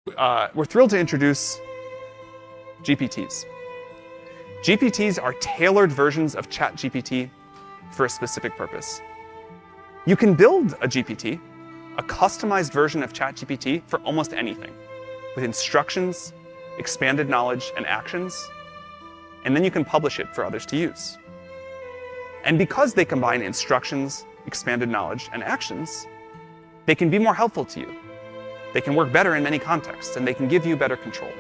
We're thrilled to introduce GPTs. GPTs are tailored versions of ChatGPT for a specific purpose. You can build a GPT, a customized version of ChatGPT for almost anything, with instructions, expanded knowledge, and actions, and then you can publish it for others to use. And because they combine instructions, expanded knowledge, and actions, they can be more helpful to you. They can work better in many contexts, and they can give you better control.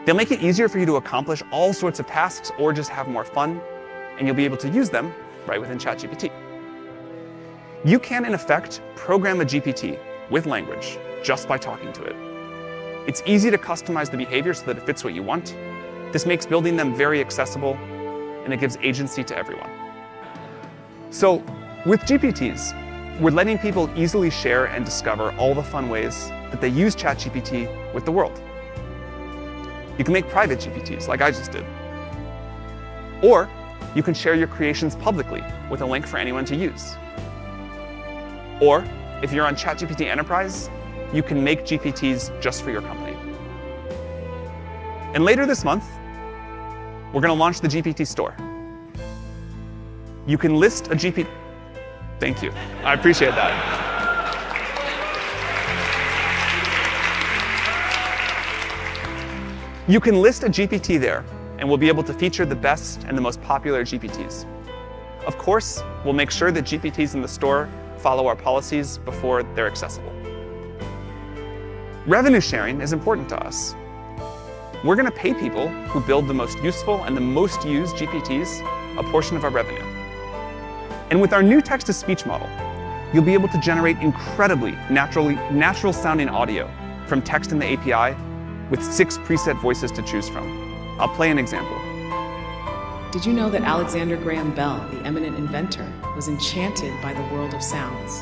They'll make it easier for you to accomplish all sorts of tasks or just have more fun, and you'll be able to use them right within ChatGPT. You can, in effect, program a GPT with language just by talking to it. It's easy to customize the behavior so that it fits what you want. This makes building them very accessible, and it gives agency to everyone. So, with GPTs, we're letting people easily share and discover all the fun ways that they use ChatGPT with the world. You can make private GPTs, like I just did. Or you can share your creations publicly with a link for anyone to use. Or, if you're on ChatGPT Enterprise, you can make GPTs just for your company. And later this month, we're going to launch the GPT Store. You can list a GPT. Thank you. I appreciate that. You can list a GPT there, and we'll be able to feature the best and the most popular GPTs. Of course, we'll make sure that GPTs in the store follow our policies before they're accessible. Revenue sharing is important to us. We're going to pay people who build the most useful and the most used GPTs a portion of our revenue. And with our new text-to-speech model, you'll be able to generate incredibly natural-sounding audio from text in the API with 6 preset voices to choose from. I'll play an example. Did you know that Alexander Graham Bell, the eminent inventor, was enchanted by the world of sounds?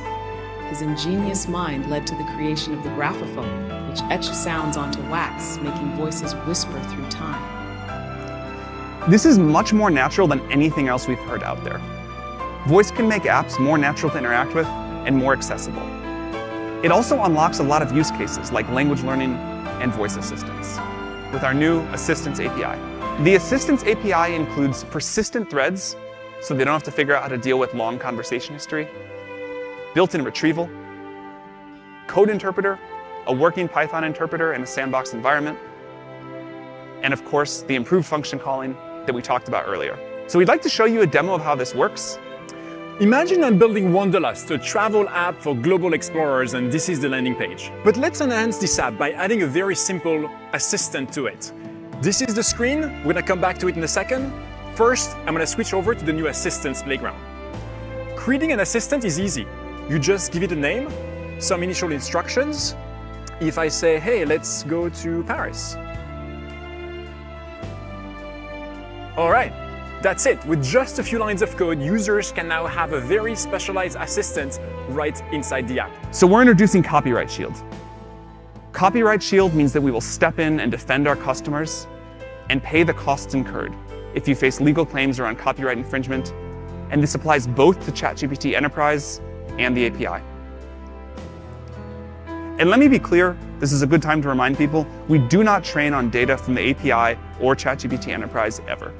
His ingenious mind led to the creation of the graphophone, which etched sounds onto wax, making voices whisper through time. This is much more natural than anything else we've heard out there. Voice can make apps more natural to interact with and more accessible. It also unlocks a lot of use cases like language learning and voice assistance with our new Assistants API. The Assistants API includes persistent threads, so they don't have to figure out how to deal with long conversation history, built-in retrieval, code interpreter, a working Python interpreter in a sandbox environment, and of course, the improved function calling that we talked about earlier. So we'd like to show you a demo of how this works. Imagine I'm building Wanderlust, a travel app for global explorers, and this is the landing page. But let's enhance this app by adding a very simple assistant to it. This is the screen. We're going to come back to it in a second. First, I'm going to switch over to the new Assistants Playground. Creating an assistant is easy. You just give it a name, some initial instructions. If I say, hey, let's go to Paris. All right. That's it. With just a few lines of code, users can now have a very specialized assistant right inside the app. So we're introducing Copyright Shield. Copyright Shield means that we will step in and defend our customers and pay the costs incurred if you face legal claims around copyright infringement, and this applies both to ChatGPT Enterprise and the API. And let me be clear, this is a good time to remind people, we do not train on data from the API or ChatGPT Enterprise ever.